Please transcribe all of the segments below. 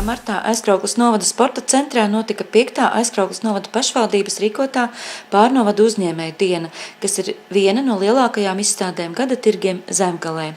martā Aizkraukles novada sporta centrā notika 5. Aizkraukles novada pašvaldības rīkotā pārnovada uzņēmēju diena, kas ir viena no lielākajām izstādēm gada tirgiem Zemgalē.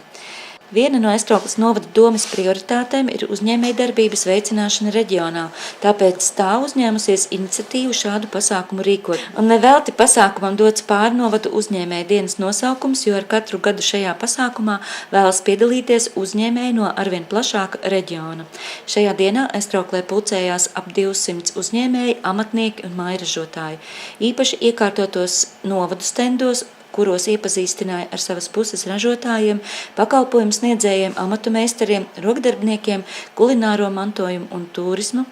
Viena no Aizkraukles novada domes prioritātēm ir uzņēmējdarbības veicināšana reģionā, tāpēc tā uzņēmusies iniciatīvu šādu pasākumu rīkot. Un nevelti pasākumam dots pārnovadu uzņēmēju dienas nosaukums, jo ar katru gadu šajā pasākumā vēlas piedalīties uzņēmēji no arvien plašāka reģiona. Šajā dienā Aizkrauklē pulcējās ap 200 uzņēmēji, amatnieki un mājražotāji. Īpaši iekārtotos novadu stendos, kuros iepazīstināja ar savas puses ražotājiem, pakalpojumu sniedzējiem, amatu meistariem, rokdarbniekiem, kulināro mantojumu un turismu.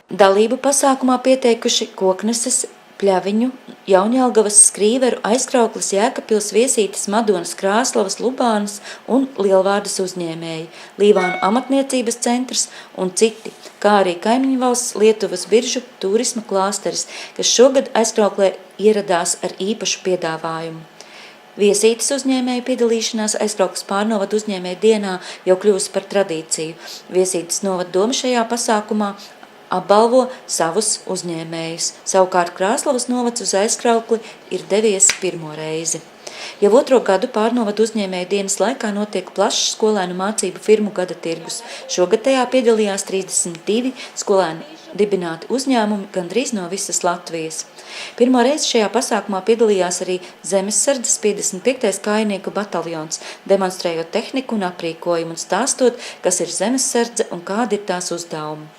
Dalību pasākumā pieteikuši Kokneses, Pļaviņu, Jaunjelgavas, Skrīveru, Aizkraukles, Jēkabpils, Viesītes, Madonas, Krāslavas, Lubānas un Lielvārdas uzņēmēji, Līvānu amatniecības centrs un citi, kā arī kaimiņu valsts Lietuvas biržu turisma klāsteris, kas šogad Aizkrauklē ieradās ar īpašu piedāvājumu. Viesītes uzņēmēju piedalīšanās Aizkraukles pārnovada uzņēmēju dienā jau kļūst par tradīciju. Viesītes novada doma šajā pasākumā apbalvo savus uzņēmējus. Savukārt Krāslavas novads uz Aizkraukli ir devies pirmo reizi. Jau otro gadu pārnovada uzņēmēju dienas laikā notiek plašs skolēnu mācību firmu gada tirgus. Šogad tajā piedalījās 32 skolēnu dibināti uzņēmumi gandrīz no visas Latvijas. Pirmo reizi šajā pasākumā piedalījās arī Zemessardzes 55. kājnieku bataljons, demonstrējot tehniku un aprīkojumu un stāstot, kas ir Zemessardze un kādi ir tās uzdevumi.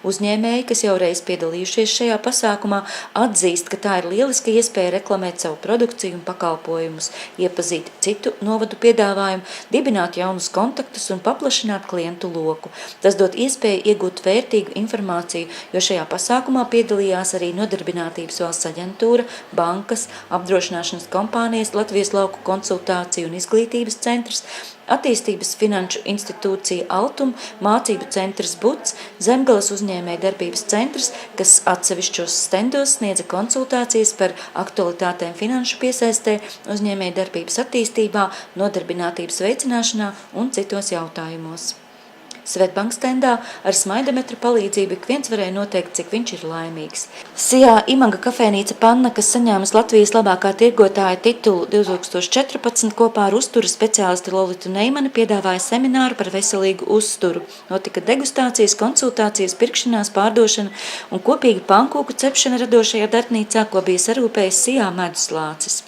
Uzņēmēji, kas jau reiz piedalījušies šajā pasākumā, atzīst, ka tā ir lieliska iespēja reklamēt savu produkciju un pakalpojumus, iepazīt citu novadu piedāvājumu, dibināt jaunus kontaktus un paplašināt klientu loku. Tas dod iespēju iegūt vērtīgu informāciju, jo šajā pasākumā piedalījās arī Nodarbinātības valsts aģentūra, bankas, apdrošināšanas kompānijas, Latvijas lauku konsultāciju un izglītības centrs, Attīstības finanšu institūcija Altum, mācību centrs Buts, Zemgales uzņēmēju darbības centrs, kas atsevišķos stendos sniedza konsultācijas par aktualitātēm finanšu piesaistē, uzņēmēju darbības attīstībā, nodarbinātības veicināšanā un citos jautājumos. Svetbank stendā ar smaidametru palīdzību ik viens varēja noteikt, cik viņš ir laimīgs. Sijā Imaga kafejnīca Panna, kas saņēmas Latvijas labākā tirgotāja titulu 2014, kopā ar uzturas speciālisti Lolitu Neimani piedāvāja semināru par veselīgu uzturu. Notika degustācijas, konsultācijas, pirkšanās, pārdošana un kopīgi pankūku cepšana radošajā darbnīcā, ko bija sarūpējis Sijā meduslācis.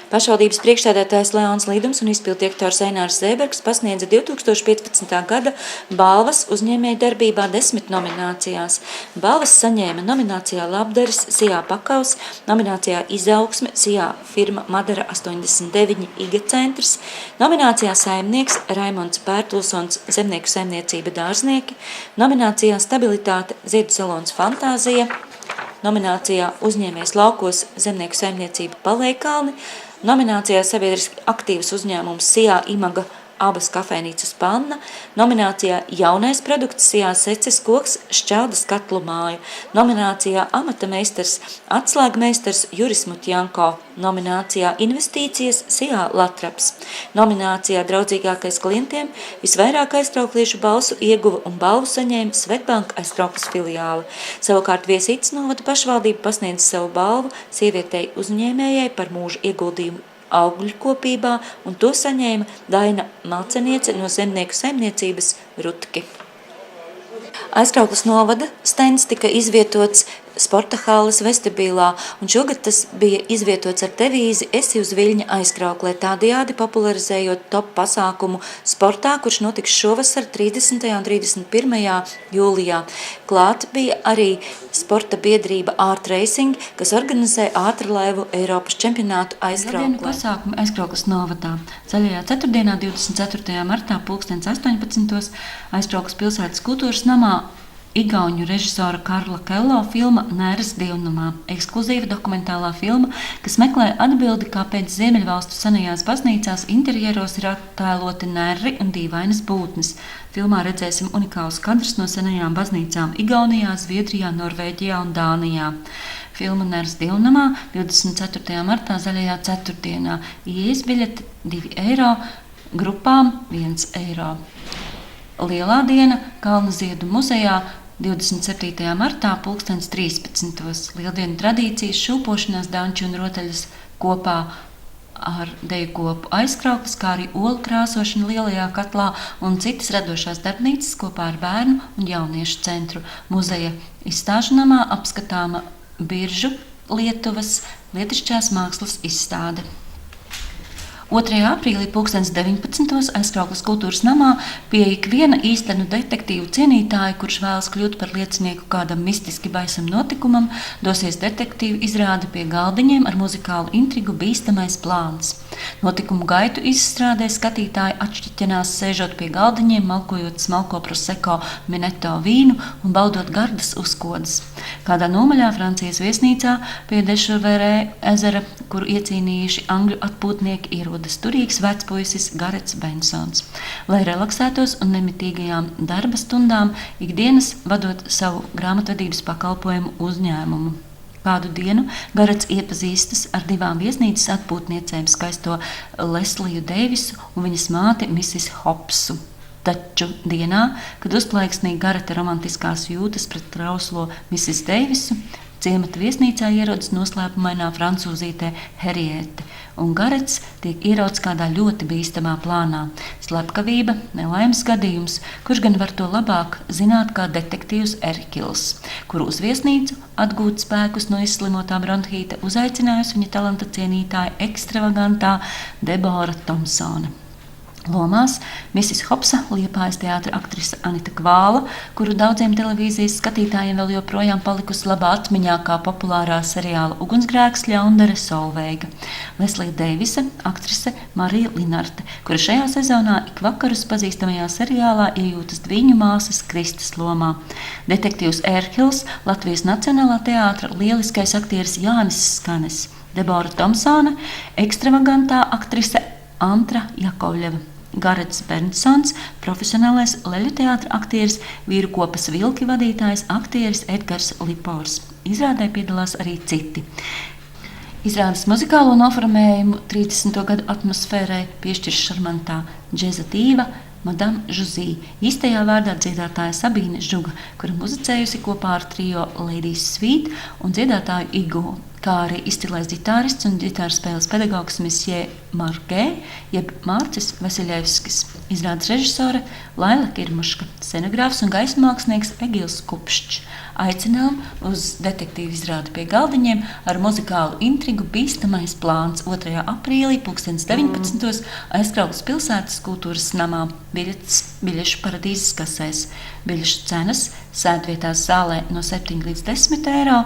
Pašvaldības priekšsēdētājs Leons Līdums un izpilddirektors Einārs Zēbergs pasniedza 2015. gada balvas uzņēmēju darbībā 10 nominācijās. Balvas saņēma nominācijā Labdaris, Sijā Pakaus, nominācijā Izaugsme, Sijā firma Madara 89 Iga centrs, nominācijā Saimnieks Raimonds Pērtulsons Zemnieku saimniecība Dārznieki, nominācijā Stabilitāte Ziedu salons Fantāzija, nominācijā Uzņēmējs laukos Zemnieku saimniecība Palējkalni, nominācijā Sabiedriski aktīvs uzņēmums Sijā Imaga abas kafejnīcas Panna, nominācijā Jaunais produkts Sijā Seces koks Šķeldas katlu māju, nominācijā Amata meistars Atslēgmeistars Juris Mutjanko, nominācijā Investīcijas Sijā Latraps, nominācijā Draudzīgākais klientiem visvairāk aizkraukliešu balsu ieguva un balvu saņēma Svetbank Aizkraukles filiāle. Savukārt Viesītes novada pašvaldība pasniedza savu balvu sievietei uzņēmējai par mūža ieguldījumu augļkopībā, un to saņēma Daina Malceniece no Zemnieku saimniecības Rutki. Aizkraukles novada stends tika izvietots sporta halles vestibilā, un šogad tas bija izvietots ar devīzi Esi uz Viļņa Aizkrauklē, tādējādi popularizējot top pasākumu sportā, kurš notiks šovasar 30. un 31. jūlijā. Klāt bija arī sporta biedrība Art Racing, kas organizē ātrlaivu Eiropas čempionātu Aizkrauklē. Zaļdienu pasākumu Aizkraukles novadā. Zaļajā ceturtdienā 24. martā 18. Aizkraukles pilsētas kultūras namā igauņu režisora Karla Kello filma Nēras dievnamā. Ekskluzīva dokumentālā filma, kas meklē atbildi, kāpēc Ziemeļvalstu senajās baznīcās interjeros ir attēloti nerri un dīvainas būtnes. Filmā redzēsim unikālus kadrus no senajām baznīcām Igaunijā, Zviedrijā, Norvēģijā un Dānijā. Filma Nēras dievnamā 24. martā zaļajā ceturtdienā. Ieejas biļete 2 eiro, grupām 1 eiro. Lielā diena Kalnaziedu muzejā 27. martā 13. Lieldienu tradīcijas, šūpošanās, danču un rotaļas kopā ar deju kopu aizkrauklis, kā arī olu krāsošana lielajā katlā un citas radošās darbnīcas kopā ar bērnu un jauniešu centru. Muzeja izstāžu namā apskatāma Biržu Lietuvas lietišķās mākslas izstāde. 2. aprīlī 2019. Aizkraukles kultūras namā pie ikviena īstenu detektīvu cienītāja, kurš vēlas kļūt par liecinieku kādam mistiski baisam notikumam, dosies detektīvu izrāde pie galdiņiem ar muzikālu intrigu Bīstamais plāns. Notikumu gaitu izstrādē skatītāji atšķiķenās sēžot pie galdiņiem, malkojot smalko proseko mineto vīnu un baudot gardas uzkodas. Kādā nomaļā Francijas viesnīcā pie Dešaverē ezera, kuru iecīnījuši angļu atpūtnieki, ierodas turīgs vecpuisis Garets Bensons, lai relaksētos un nemitīgajām darba stundām ikdienas vadot savu grāmatvedības pakalpojumu uzņēmumu. Kādu dienu Garets iepazīstas ar 2 viesnīcas atpūtniecēm, skaisto Lesliju Deivisu un viņas māti Mrs. Hopsu. Taču dienā, kad uzplaiksnī Gareta romantiskās jūtas pret trauslo Mrs. Deivisu, ciemata viesnīcā ierodas noslēpumainā francūzītē Henriete, un Garets tiek ierauts kādā ļoti bīstamā plānā. Slepkavība, nelaimes gadījums, kurš gan var to labāk zināt kā detektīvs Erkils, kuru uz viesnīcu atgūt spēkus no izslimotā bronhīta uzaicinājusi viņa talanta cienītāja ekstravagantā Debora Tomsone. Lomās Mrs. Hopsa, Liepājas teātra aktrise Anita Kvāla, kuru daudziem televīzijas skatītājiem vēl joprojām palikusi labā atmiņā kā populārā seriāla Ugunsgrēks ļaundare Solveiga. Leslija Deivisa, aktrise Marija Linarte, kura šajā sezonā ik vakarus pazīstamajā seriālā iejūtas Dviņu māsas Kristas lomā. Detektīvs Erkils, Latvijas Nacionālā teātra lieliskais aktieris Jānis Skanes. Debora Tomsone, ekstravagantā aktrise Antra Jakovļeva. Garets Bensons, profesionālais leļu teātra aktieris, vīru kopas vilki vadītājs, aktieris Edgars Lipors. Izrādē piedalās arī citi. Izrādes muzikālo noformējumu 30. gadu atmosfērai piešķirs šarmantā džeza dīva Madame Žuzī, īstajā vārdā dziedātāja Sabīne Žuga, kura muzicējusi kopā ar trio Ladies Suite un dziedātāju Igu, kā arī izcilais ģitārists un ģitāras spēles pedagogs Monsieur Marquet, jeb Mārcis Vasiļevskis. Izrādes režisore Laila Kirmuška, scenogrāfs un gaismu mākslinieks Egils Kupšķs. Aicinām uz detektīvu izrādi pie galdiņiem ar muzikālu intrigu Bīstamais plāns 2. aprīlī 2019. Aizkraukles pilsētas kultūras namā. Biļetes biļešu paradīzes kasēs. Biļešu cenas sēdvietās zālē no 7 līdz 10 eiro,